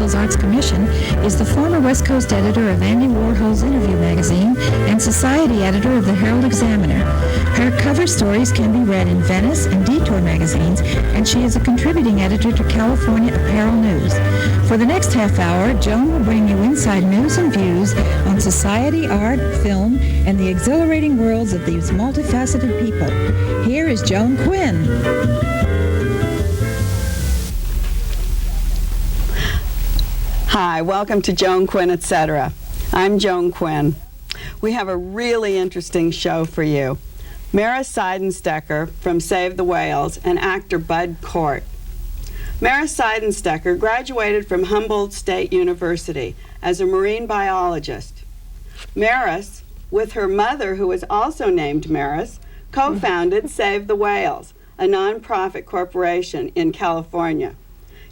Whale's Arts Commission is the former West Coast editor of Andy Warhol's Interview magazine and society editor of the Herald Examiner. Her cover stories can be read in Venice and Detour magazines, and she is a contributing editor to California Apparel News. For the next half hour, Joan will bring you inside news and views on society, art, film, and the exhilarating worlds of these multifaceted people. Here is Joan Quinn. Hi, welcome to Joan Quinn, etc. I'm Joan Quinn. We have a really interesting show for you. Mara Sidenstecker from Save the Whales and actor Bud Cort. Mara Sidenstecker graduated from Humboldt State University as a marine biologist. Maris, with her mother, who is also named Maris, co-founded Save the Whales, a nonprofit corporation in California.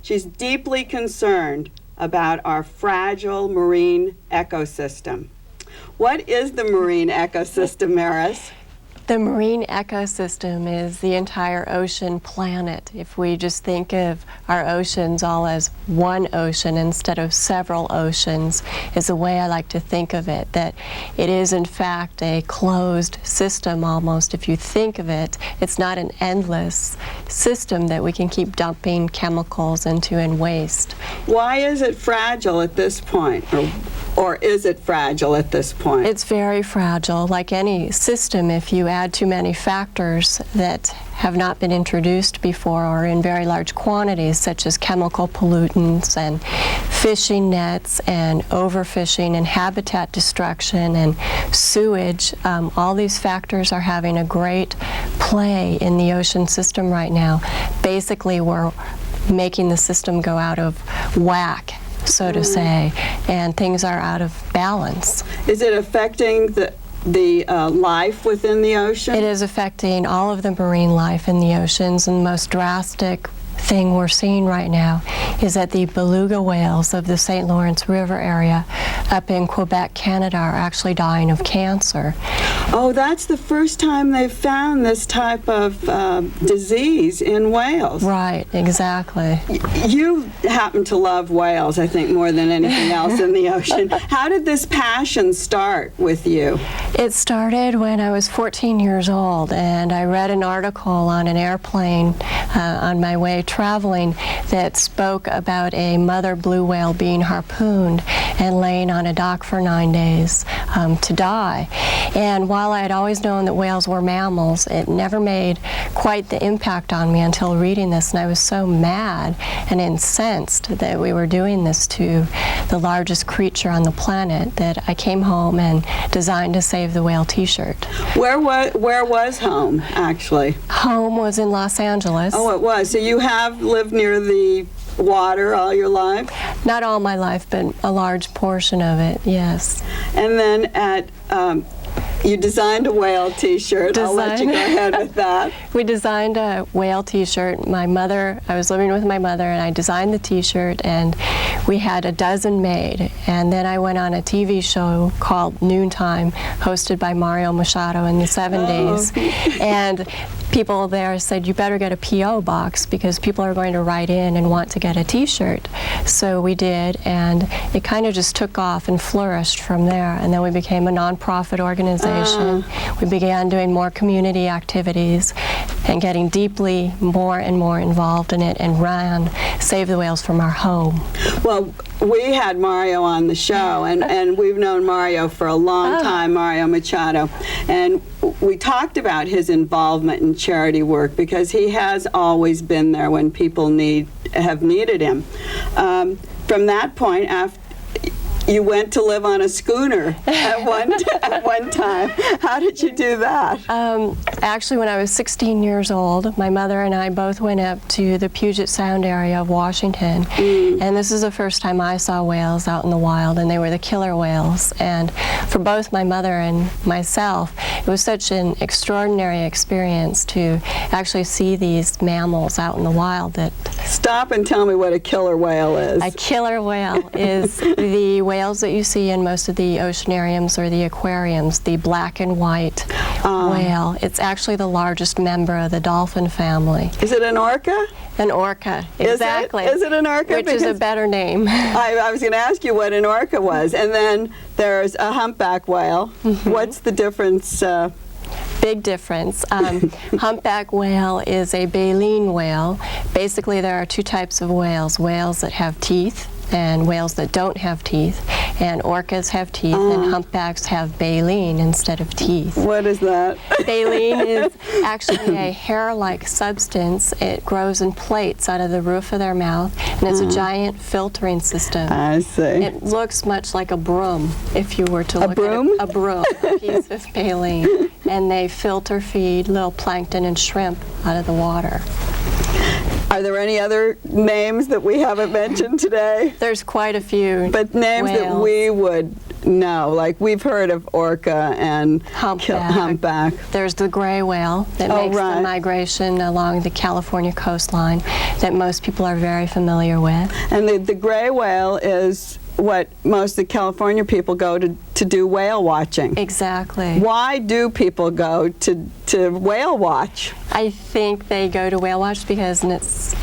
She's deeply concerned about our fragile marine ecosystem. What is the marine ecosystem, Maris? The marine ecosystem is the entire ocean planet. If we just think of our oceans all as one ocean instead of several oceans, is the way I like to think of it, that it is in fact a closed system almost. If you think of it, it's not an endless system that we can keep dumping chemicals into and waste. Why is it fragile at this point? Or is it fragile at this point? It's very fragile. Like any system, if you add too many factors that have not been introduced before or in very large quantities, such as chemical pollutants and fishing nets and overfishing and habitat destruction and sewage, all these factors are having a great play in the ocean system right now. Basically, we're making the system go out of whack, so to say, and things are out of balance. Is it affecting the life within the ocean? It is affecting all of the marine life in the oceans, and the most drastic thing we're seeing right now is that the beluga whales of the St. Lawrence River area up in Quebec, Canada, are actually dying of cancer. Oh, that's the first time they've found this type of disease in whales. Right, exactly. You happen to love whales, I think, more than anything else in the ocean. How did this passion start with you? It started when I was 14 years old, and I read an article on an airplane on my way traveling that spoke about a mother blue whale being harpooned and laying on a dock for 9 days to die. And while I had always known that whales were mammals, it never made quite the impact on me until reading this, and I was so mad and incensed that we were doing this to the largest creature on the planet that I came home and designed a Save the Whale t-shirt. Where was home, actually? Home was in Los Angeles. Oh, it was. So you have lived near the water all your life? Not all my life, but a large portion of it, yes. And then you designed a whale t-shirt. I'll let you go ahead with that. We designed a whale t-shirt. I was living with my mother, and I designed the t-shirt, and we had a dozen made. And then I went on a TV show called Noontime, hosted by Mario Machado in the 70s. Oh. And people there said, you better get a P.O. box because people are going to write in and want to get a t-shirt. So we did, and it kind of just took off and flourished from there. And then we became a nonprofit organization. We began doing more community activities and getting deeply more and more involved in it, and ran Save the Whales from our home. Well, we had Mario on the show, and we've known Mario for a long time, Mario Machado. And we talked about his involvement in charity work because he has always been there when people have needed him. From that point, you went to live on a schooner at one time. How did you do that? Actually, when I was 16 years old, my mother and I both went up to the Puget Sound area of Washington. And this is the first time I saw whales out in the wild, and they were the killer whales. And for both my mother and myself, it was such an extraordinary experience to actually see these mammals out in the wild that... Stop and tell me what a killer whale is. A killer whale is the whale whales that you see in most of the oceanariums or the aquariums, the black and white whale. It's actually the largest member of the dolphin family. Is it an orca? An orca, exactly. Is it an orca? Which is a better name. I was going to ask you what an orca was. And then there's a humpback whale. What's the difference? Big difference. Humpback whale is a baleen whale. Basically, there are two types of whales: whales that have teeth and whales that don't have teeth. And orcas have teeth, and humpbacks have baleen instead of teeth. What is that? Baleen is actually a hair-like substance. It grows in plates out of the roof of their mouth, and it's a giant filtering system. I see. It looks much like a broom if you were to look broom? at a broom, a piece of baleen. And they filter feed little plankton and shrimp out of the water. Are there any other names that we haven't mentioned today? There's quite a few. But names whales. that we would know, like we've heard of orca and humpback. There's the gray whale that makes the migration along the California coastline that most people are very familiar with. And the gray whale is what most of the California people go to do whale watching. Exactly. Why do people go to whale watch? I think they go to whale watch because it's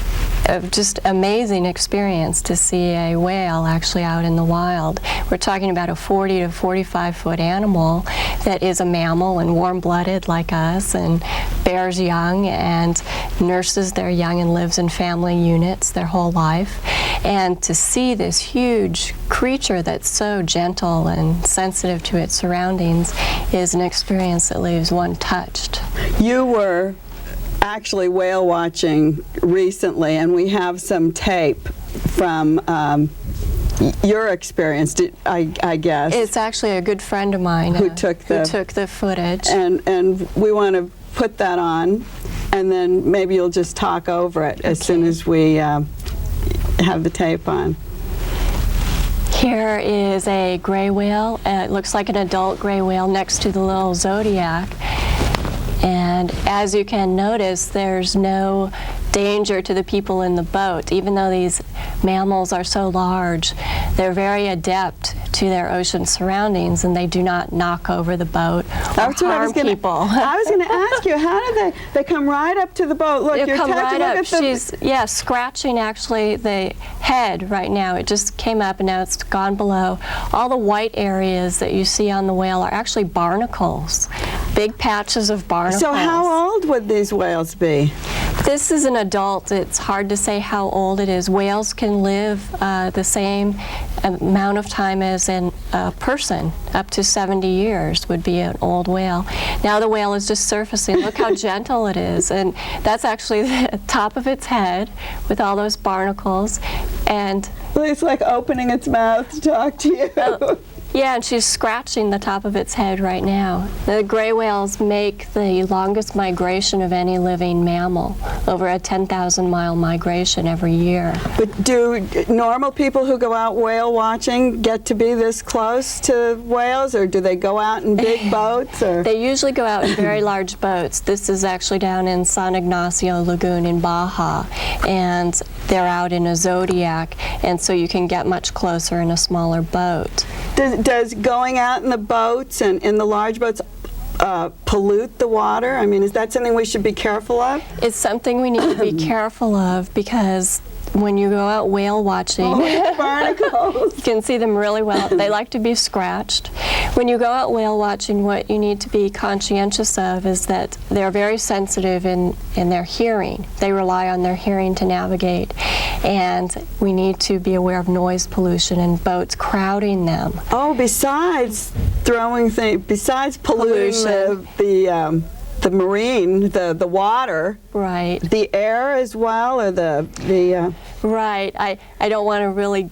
a just amazing experience to see a whale actually out in the wild. We're talking about a 40 to 45 foot animal that is a mammal and warm-blooded like us and bears young and nurses their young and lives in family units their whole life. And to see this huge creature that's so gentle and sensitive to its surroundings is an experience that leaves one touched. You were actually whale watching recently, and we have some tape from your experience, I guess. It's actually a good friend of mine who took the footage. And we want to put that on, and then maybe you'll just talk over it as soon as we have the tape on. Here is a gray whale. It looks like an adult gray whale next to the little zodiac. And as you can notice, there's no danger to the people in the boat. Even though these mammals are so large, they're very adept to their ocean surroundings, and they do not knock over the boat or harm people. I was going to ask you, how do they come right up to the boat? Look, you're come right up. She's scratching actually the head right now. It just came up and now it's gone below. All the white areas that you see on the whale are actually barnacles, big patches of barnacles. So how old would these whales be? This is an adult. It's hard to say how old it is. Whales can live the same amount of time as a person. Up to 70 years would be an old whale. Now the whale is just surfacing. Look how gentle it is. And that's actually the top of its head with all those barnacles. And it's like opening its mouth to talk to you. Yeah, and she's scratching the top of its head right now. The gray whales make the longest migration of any living mammal, over a 10,000-mile migration every year. But do normal people who go out whale watching get to be this close to whales, or do they go out in big boats? Or? They usually go out in very large boats. This is actually down in San Ignacio Lagoon in Baja, and they're out in a Zodiac, and so you can get much closer in a smaller boat. Does going out in the boats and in the large boats pollute the water? I mean, is that something we should be careful of? It's something we need to be careful of because when you go out whale watching, barnacles. You can see them really well. They like to be scratched. When you go out whale watching, what you need to be conscientious of is that they're very sensitive in their hearing. They rely on their hearing to navigate. And we need to be aware of noise pollution and boats crowding them. Oh, besides throwing things, besides polluting the marine, the water, right? The air as well, or the right. I don't want to really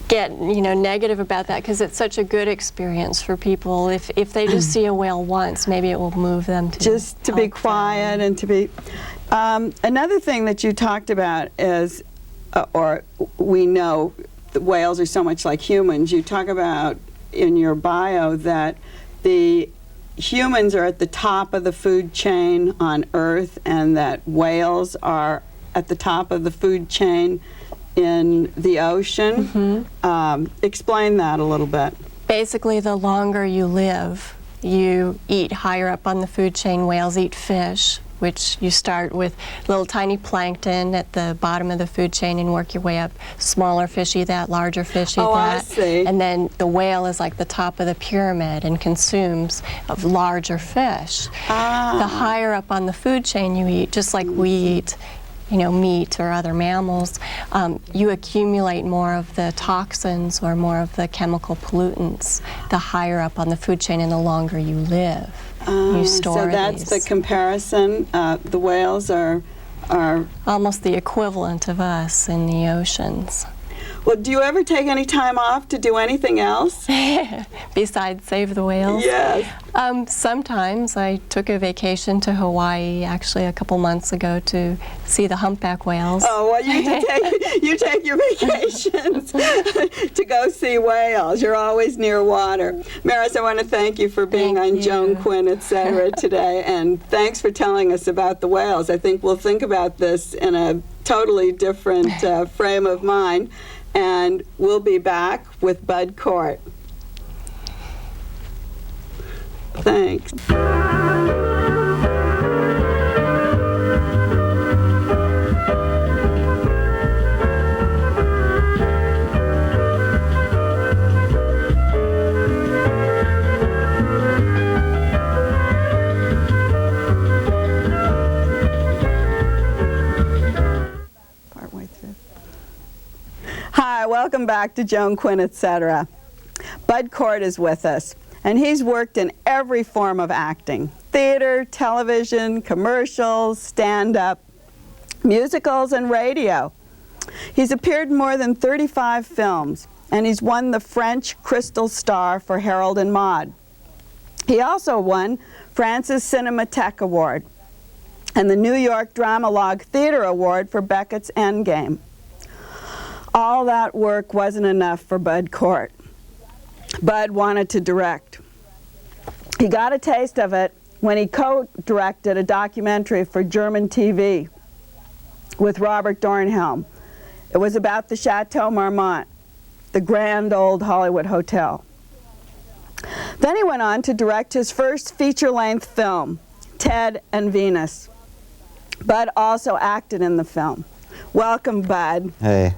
get negative about that because it's such a good experience for people. If they just see a whale once, maybe it will move them to just to be quiet and to be. Another thing that you talked about is, or we know that whales are so much like humans. You talk about in your bio that the humans are at the top of the food chain on Earth, and that whales are at the top of the food chain in the ocean. Explain that a little bit. Basically, the longer you live, you eat higher up on the food chain. Whales eat fish, which you start with little tiny plankton at the bottom of the food chain and work your way up. Smaller fish eat that, larger fish eat that. I see. And then the whale is like the top of the pyramid and consumes of larger fish. The higher up on the food chain you eat, just like we eat, you know, meat or other mammals, you accumulate more of the toxins or more of the chemical pollutants the higher up on the food chain and the longer you live. You store so that's the comparison. The whales are almost the equivalent of us in the oceans. Well, do you ever take any time off to do anything else? Besides save the whales? Yes. Sometimes. I took a vacation to Hawaii actually a couple months ago to see the humpback whales. Oh, well, you take your vacations to go see whales. You're always near water. Maris, I want to thank you for being on Joan Quinn, etc. today, and thanks for telling us about the whales. I think we'll think about this in a totally different frame of mind. And we'll be back with Bud Cort. Thanks. Hi, welcome back to Joan Quinn, etc. Bud Cort is with us, and he's worked in every form of acting: theater, television, commercials, stand-up, musicals, and radio. He's appeared in more than 35 films, and he's won the French Crystal Star for Harold and Maude. He also won France's Cinematheque Award and the New York Dramalogue Theater Award for Beckett's Endgame. All that work wasn't enough for Bud Cort. Bud wanted to direct. He got a taste of it when he co-directed a documentary for German TV with Robert Dornhelm. It was about the Chateau Marmont, the grand old Hollywood hotel. Then he went on to direct his first feature-length film, Ted and Venus. Bud also acted in the film. Welcome, Bud. Hey.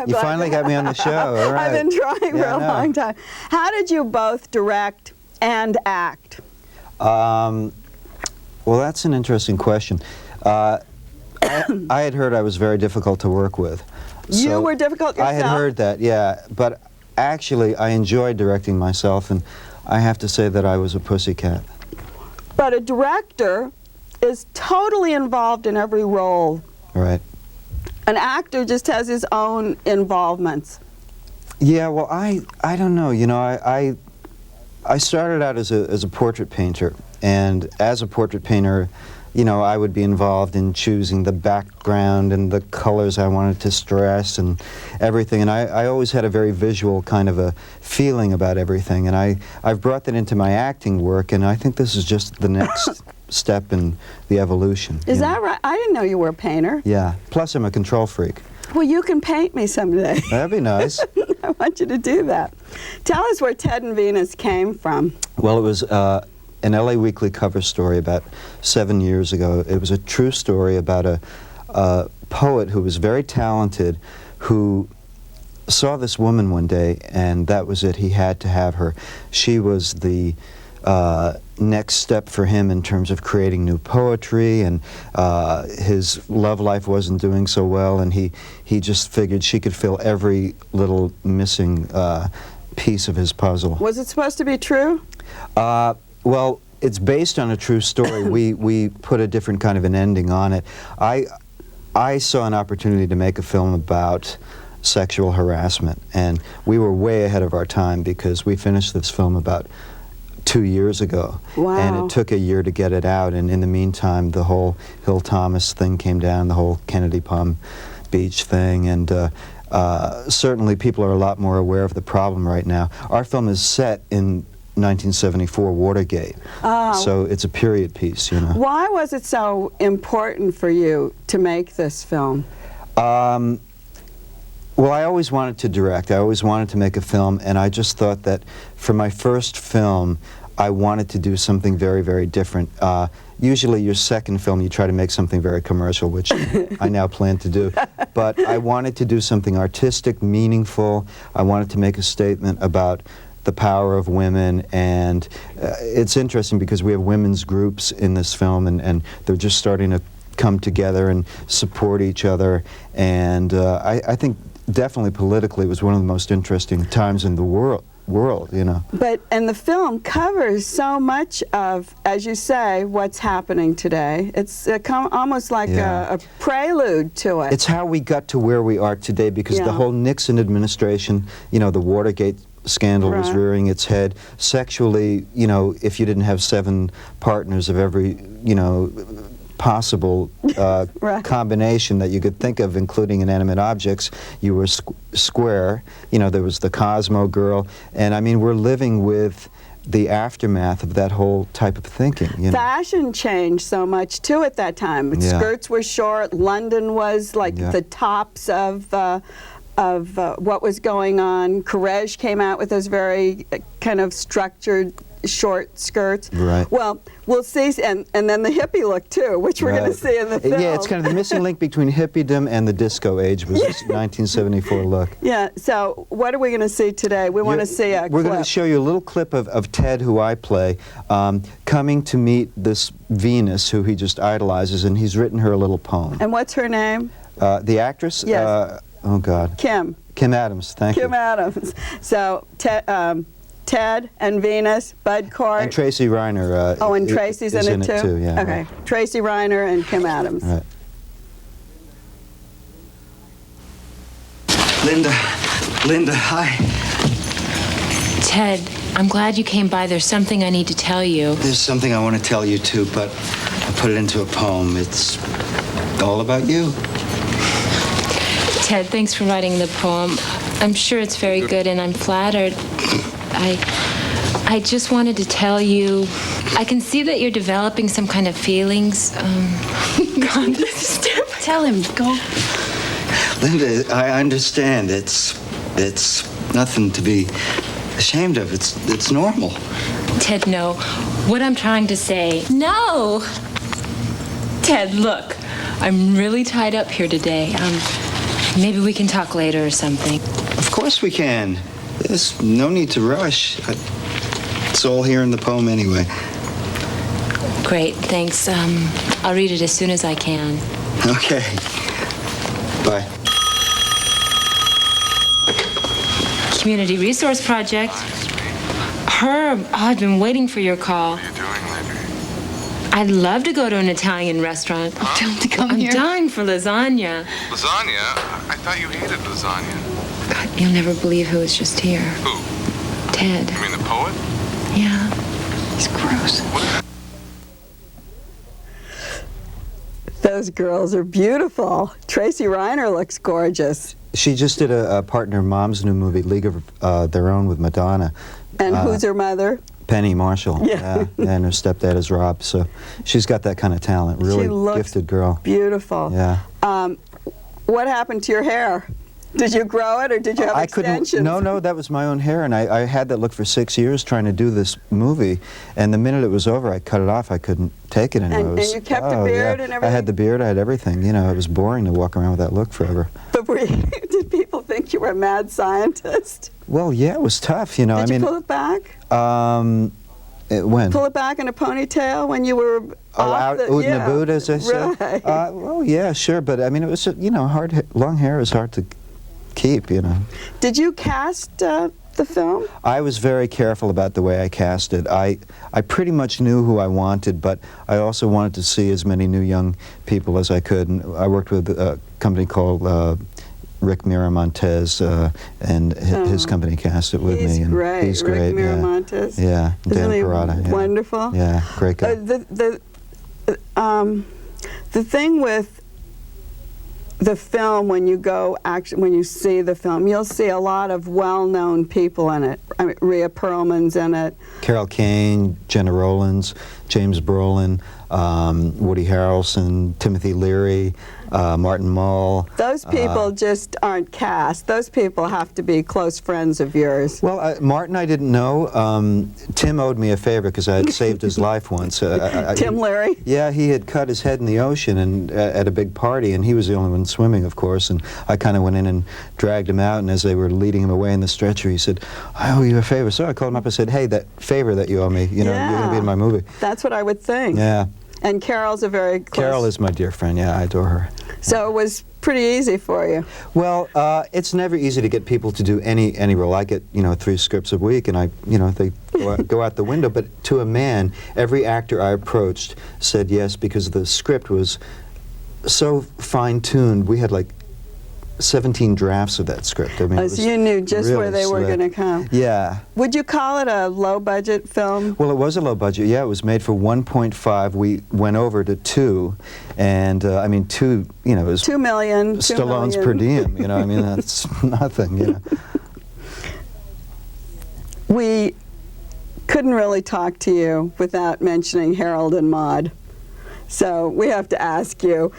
You finally got me on the show. All right. I've been trying for a long time. How did you both direct and act? Well, that's an interesting question. I had heard I was very difficult to work with. You were difficult yourself? I had heard that, yeah. But actually, I enjoyed directing myself, and I have to say that I was a pussycat. But a director is totally involved in every role. Right. An actor just has his own involvements. Yeah, well, I don't know. You know, I started out as a portrait painter, and as a portrait painter, you know, I would be involved in choosing the background and the colors I wanted to stress and everything. And I always had a very visual kind of a feeling about everything. And I've brought that into my acting work, and I think this is just the next step in the evolution. Is that right? I didn't know you were a painter. Yeah. Plus, I'm a control freak. Well, you can paint me someday. That'd be nice. I want you to do that. Tell us where Ted and Venus came from. Well, it was an LA Weekly cover story about 7 years ago. It was a true story about a poet who was very talented, who saw this woman one day, and that was it. He had to have her. She was the next step for him in terms of creating new poetry, and his love life wasn't doing so well, and he just figured she could fill every little missing piece of his puzzle. Was it supposed to be true? Well, it's based on a true story. We put a different kind of an ending on it. I saw an opportunity to make a film about sexual harassment, and we were way ahead of our time because we finished this film about 2 years ago. Wow. And it took a year to get it out, and in the meantime the whole Hill Thomas thing came down, the whole Kennedy Palm Beach thing, and certainly people are a lot more aware of the problem right now. Our film is set in 1974 Watergate, so it's a period piece, you know. Why was it so important for you to make this film? Well, I always wanted to direct. I always wanted to make a film, and I just thought that for my first film, I wanted to do something very, very different. Usually your second film, you try to make something very commercial, which I now plan to do. But I wanted to do something artistic, meaningful. I wanted to make a statement about the power of women, and it's interesting because we have women's groups in this film, and they're just starting to come together and support each other, and I think definitely politically it was one of the most interesting times in the world, you know. And the film covers so much of, as you say, what's happening today. It's almost like a prelude to it. It's how we got to where we are today, because the whole Nixon administration, you know, the Watergate scandal was rearing its head. Sexually, you know, if you didn't have 7 partners of every, you know, possible combination that you could think of, including inanimate objects, you were square. You know, there was the Cosmo girl, and I mean, we're living with the aftermath of that whole type of thinking. You know? Fashion changed so much too at that time. Skirts were short. London was like the tops of what was going on. Courage came out with those very kind of structured short skirts. Right. Well, we'll see, and then the hippie look too, which we're going to see in the film. Yeah, it's kind of the missing link between hippiedom and the disco age was this 1974 look. Yeah, so what are we going to see today? We want to see a We're going to show you a little clip of Ted, who I play, coming to meet this Venus, who he just idolizes, and he's written her a little poem. And what's her name? The actress? Yes. Oh, God. Kim. Kim Adams, thank you. Kim Adams. So, Ted and Venus, Bud Cort. And Tracy Reiner. Oh, and Tracy's in it too? Yeah. Okay. Right. Tracy Reiner and Kim Adams. Right. Linda, hi. Ted, I'm glad you came by. There's something I need to tell you. There's something I want to tell you too, but I put it into a poem. It's all about you. Ted, thanks for writing the poem. I'm sure it's very good, and I'm flattered. I just wanted to tell you, I can see that you're developing some kind of feelings. God, this is terrible. Tell him, go. Linda, I understand. It's nothing to be ashamed of. It's normal. Ted, no. What I'm trying to say. No! Ted, look. I'm really tied up here today. Maybe we can talk later or something. Of course we can. There's no need to rush. It's all here in the poem anyway. Great, thanks. I'll read it as soon as I can. Okay. Bye. Community Resource Project. Herb, I've been waiting for your call. What are you doing later? I'd love to go to an Italian restaurant. Huh? I'm dying for lasagna. Lasagna? I thought you hated lasagna. God, you'll never believe who was just here. Who? Ted. You mean the poet? Yeah. He's gross. Those girls are beautiful. Tracy Reiner looks gorgeous. She just did a partner in Mom's new movie, League of Their Own, with Madonna. And who's her mother? Penny Marshall. Yeah. And her stepdad is Rob. So she's got that kind of talent. Really She looks gifted girl. Beautiful. Yeah. What happened to your hair? Did you grow it, or did you have extensions? No, that was my own hair, and I had that look for 6 years trying to do this movie, and the minute it was over, I cut it off. I couldn't take it anymore. And you kept a beard and everything? I had the beard, I had everything. You know, it was boring to walk around with that look forever. But did people think you were a mad scientist? Well, yeah, it was tough, you know. Did you pull it back? When? Pull it back in a ponytail when you were out in the boot, as I said? Right. Well, yeah, sure, but I mean, it was, you know, long hair is hard to keep, you know. Did you cast the film? I was very careful about the way I cast it. I pretty much knew who I wanted, but I also wanted to see as many new young people as I could. And I worked with a company called Rick Miramontes, and his company cast it with me. And Great. He's great. Rick Miramontes. Yeah. Isn't Dan he Parada. Yeah. Wonderful? Yeah, great guy. The thing with the film, when you see the film, you'll see a lot of well-known people in it. I mean, Rhea Perlman's in it. Carol Kane, Jenna Rollins, James Brolin. Woody Harrelson, Timothy Leary, Martin Mull. Those people just aren't cast. Those people have to be close friends of yours. Well, Martin I didn't know. Tim owed me a favor because I had saved his life once. Tim Leary? Yeah, he had cut his head in the ocean and at a big party, and he was the only one swimming, of course, and I kind of went in and dragged him out, and as they were leading him away in the stretcher, he said, I owe you a favor. So I called him up and said, hey, that favor that you owe me, you know, you're going to be in my movie. That's what I would think. Yeah. And Carol's a very close... Carol is my dear friend, yeah, I adore her. So it was pretty easy for you. Well, it's never easy to get people to do any role. I get, 3 scripts a week, and they go out the window. But to a man, every actor I approached said yes because the script was so fine-tuned. We had like 17 drafts of that script. I mean, so you knew just really where they were going to come. Yeah. Would you call it a low-budget film? Well, it was a low budget. Yeah, it was made for 1.5. We went over to 2, and 2. It was $2 million. Stallone's per diem. That's nothing. We couldn't really talk to you without mentioning Harold and Maude. So we have to ask you.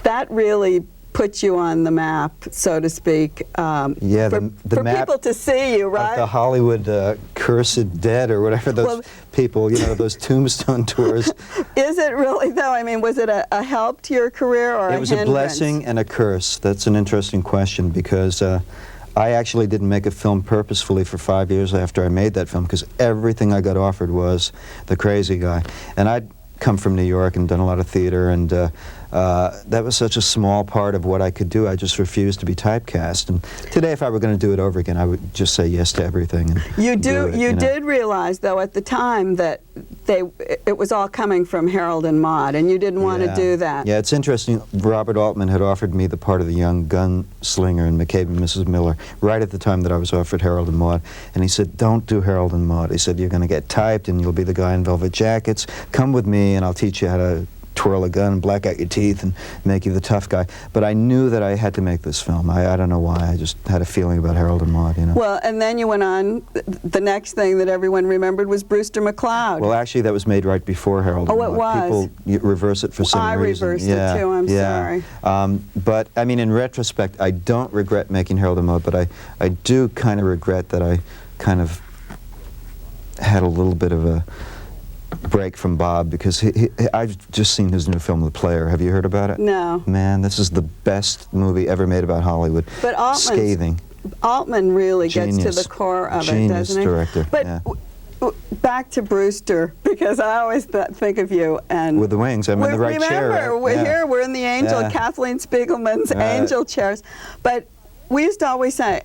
That really put you on the map, so to speak. Yeah, for map people to see you, right? Like the Hollywood cursed dead or whatever those people, those tombstone tours. Is it really, though? I mean, was it a help to your career or a hindrance? It was a blessing and a curse. That's an interesting question because I actually didn't make a film purposefully for 5 years after I made that film because everything I got offered was The Crazy Guy. And I'd come from New York and done a lot of theater, and that was such a small part of what I could do. I just refused to be typecast. And today, if I were going to do it over again, I would just say yes to everything. And you do did realize, though, at the time that it was all coming from Harold and Maude, and you didn't want to do that. Yeah, it's interesting. Robert Altman had offered me the part of the young gunslinger in McCabe and Mrs. Miller right at the time that I was offered Harold and Maude. And he said, don't do Harold and Maude. He said, you're going to get typed, and you'll be the guy in velvet jackets. Come with me, and I'll teach you how to twirl a gun, black out your teeth, and make you the tough guy. But I knew that I had to make this film. I don't know why. I just had a feeling about Harold and Maude, Well, and then you went on. The next thing that everyone remembered was Brewster McCloud. Well, actually, that was made right before Harold and Maude. Oh, it was? People reverse it for some reason. I reversed it, too. I'm sorry. But, I mean, in retrospect, I don't regret making Harold and Maude, but I do kind of regret that I kind of had a little bit of a break from Bob because I've just seen his new film, The Player. Have you heard about it? No. Man, this is the best movie ever made about Hollywood. But scathing. Altman really Genius. gets to the core of Genius it, doesn't he? Director. But back to Brewster, because I always think of you and with the wings. I'm in the right chair. Remember, we're here. We're in the Angel, Kathleen Spiegelman's Angel chairs. But we used to always say,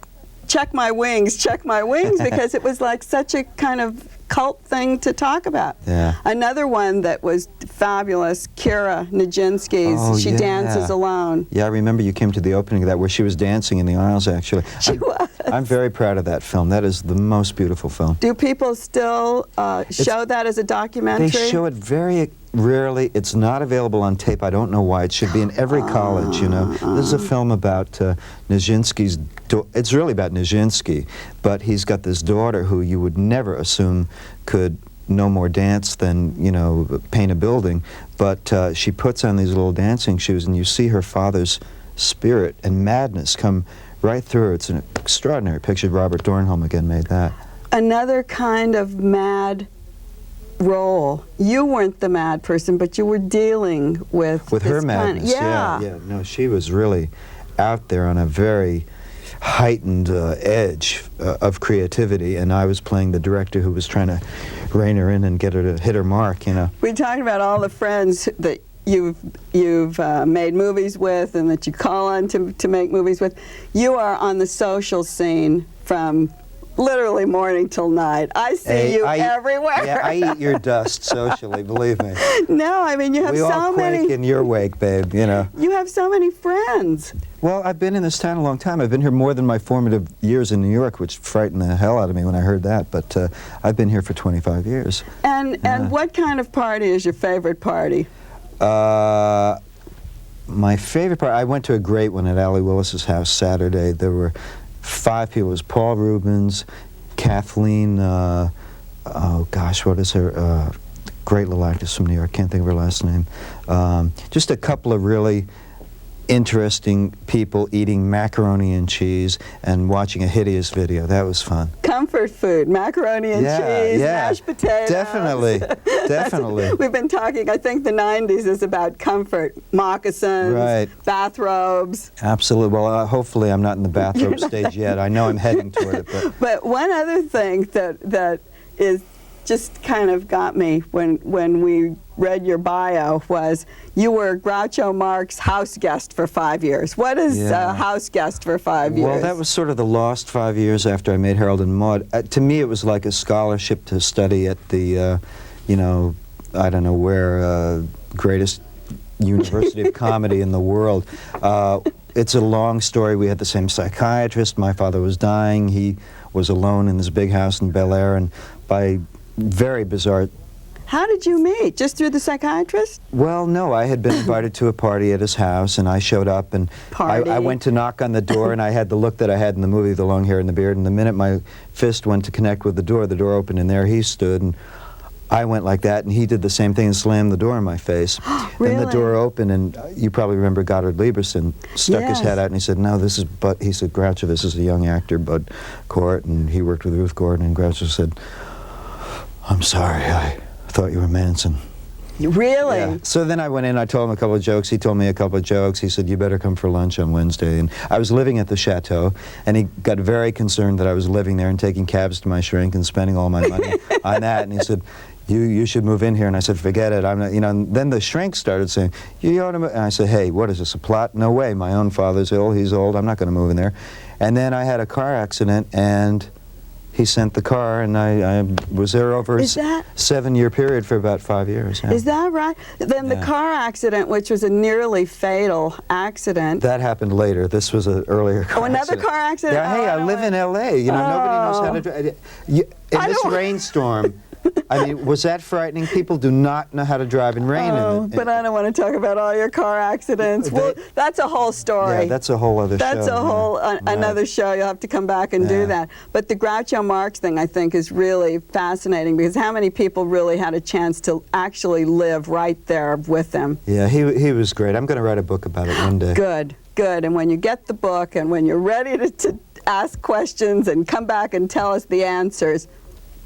check my wings, because it was like such a kind of cult thing to talk about. Yeah. Another one that was fabulous, Kira Nijinsky's She Dances Alone. Yeah, I remember you came to the opening of that where she was dancing in the aisles, actually. She was. I'm very proud of that film. That is the most beautiful film. Do people still show that as a documentary? They show it very rarely. It's not available on tape. I don't know why. It should be in every college, This is a film about Nijinsky's... It's really about Nijinsky, but he's got this daughter who you would never assume could no more dance than, paint a building. But she puts on these little dancing shoes, and you see her father's spirit and madness come right through her. It's an extraordinary picture. Robert Dornholm again made that. Another kind of mad role. You weren't the mad person, but you were dealing with her madness. Yeah. No, she was really out there on a very heightened edge of creativity, and I was playing the director who was trying to rein her in and get her to hit her mark. We talked about all the friends that you've made movies with and that you call on to make movies with. You are on the social scene from literally morning till night. I see you everywhere. Yeah, I eat your dust socially, believe me. No, I mean, you have so many... We all quake in your wake, babe, You have so many friends. Well, I've been in this town a long time. I've been here more than my formative years in New York, which frightened the hell out of me when I heard that, but I've been here for 25 years. And what kind of party is your favorite party? My favorite party, I went to a great one at Allie Willis's house Saturday. There were 5 people. It was Paul Rubens, Kathleen, oh gosh, what is her, great little actress from New York, can't think of her last name. Just a couple of really interesting people eating macaroni and cheese and watching a hideous video. That was fun. Comfort food, macaroni and cheese, mashed potatoes. Definitely, definitely. We've been talking, I think the 90s is about comfort, moccasins, Right. bathrobes. Absolutely. Well, hopefully I'm not in the bathrobe stage yet. I know I'm heading toward it, but But one other thing that is just kind of got me when we read your bio was you were Groucho Marx house guest for 5 years. What is a house guest for 5 years? Well, that was sort of the lost 5 years after I made Harold and Maude. To me, it was like a scholarship to study at the, you know, I don't know where, greatest university of comedy in the world. It's a long story. We had the same psychiatrist. My father was dying. He was alone in this big house in Bel Air, and by very bizarre. How did you meet? Just through the psychiatrist? Well, no, I had been invited to a party at his house, and I showed up, and I went to knock on the door, and I had the look that I had in the movie, The Long Hair and the Beard, and the minute my fist went to connect with the door opened, and there he stood, and I went like that, and he did the same thing and slammed the door in my face. Really? And the door opened, and you probably remember Goddard Lieberson stuck his head out, and he said, no, this is Bud. He said, Groucho, this is a young actor, Bud Cort, and he worked with Ruth Gordon, and Groucho said, I'm sorry, I thought you were Manson. Really? Yeah. So then I went in, I told him a couple of jokes, he told me a couple of jokes, he said, you better come for lunch on Wednesday. And I was living at the chateau, and he got very concerned that I was living there and taking cabs to my shrink and spending all my money on that, and he said, you should move in here. And I said, forget it, I'm not, you know, and then the shrink started saying, you ought to move. And I said, hey, what is this, a plot? No way, my own father's ill, he's old, I'm not going to move in there. And then I had a car accident, and he sent the car, and I was there over a 7-year period for about 5 years. Yeah. Is that right? Then the car accident, which was a nearly fatal accident. That happened later. This was an earlier car another accident. car accident? Yeah, hey, I live in L.A. You know, nobody knows how to drive. In this rainstorm, I mean, was that frightening? People do not know how to drive in rain. But I don't want to talk about all your car accidents. Well, that's a whole story. Yeah, that's a whole other show. That's a whole another show. You'll have to come back and do that. But the Groucho Marx thing, I think, is really fascinating because how many people really had a chance to actually live right there with him? Yeah, he was great. I'm going to write a book about it one day. Good, good. And when you get the book and when you're ready to ask questions and come back and tell us the answers,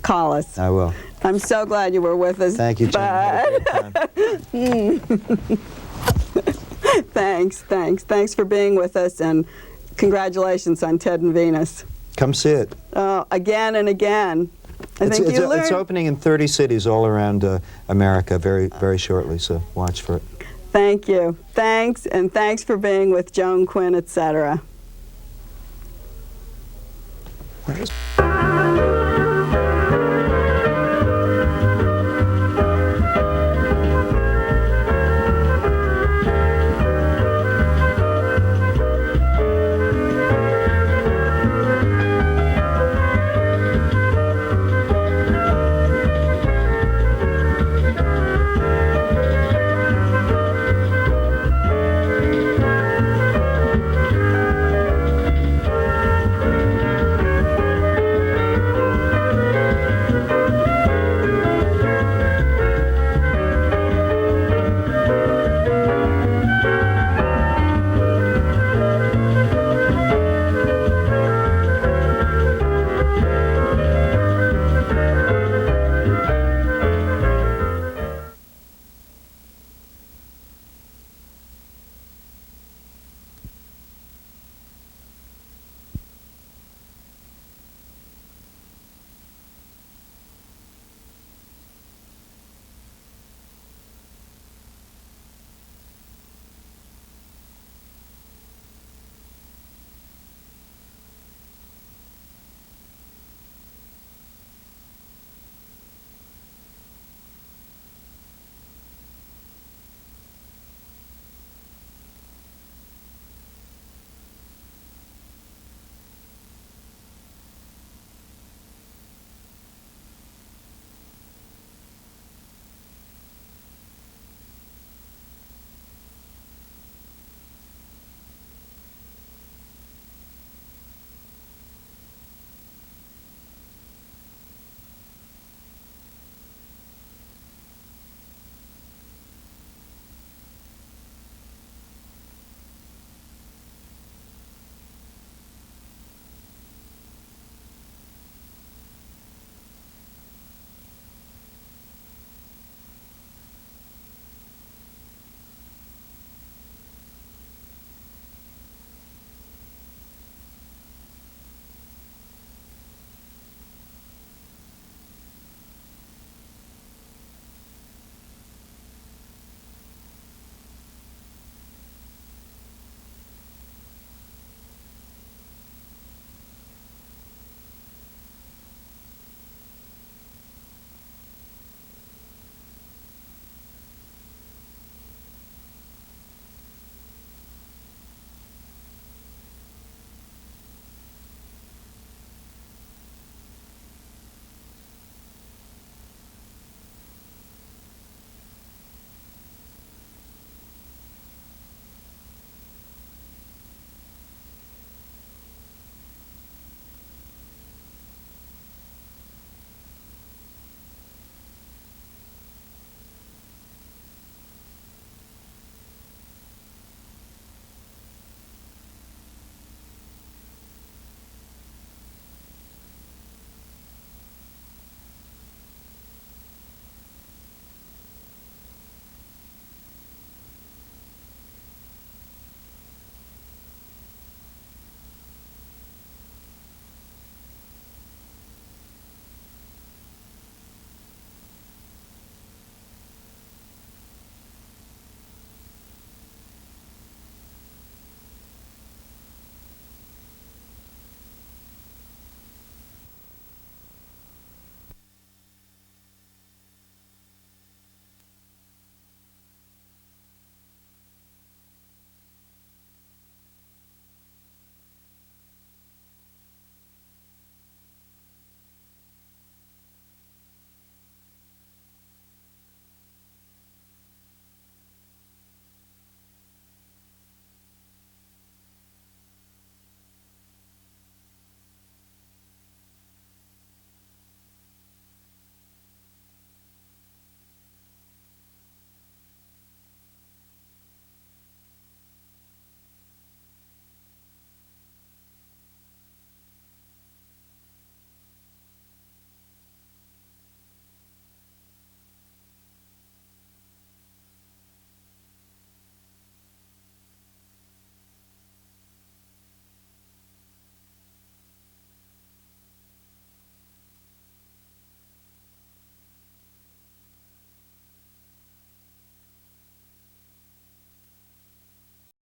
call us. I will. I'm so glad you were with us. Thank you, Jen. Thanks for being with us, and congratulations on Ted and Venus. Come see it. Oh, again and again. It's opening in 30 cities all around America very, very shortly, so watch for it. Thank you. Thanks, and thanks for being with Joan Quinn, etc.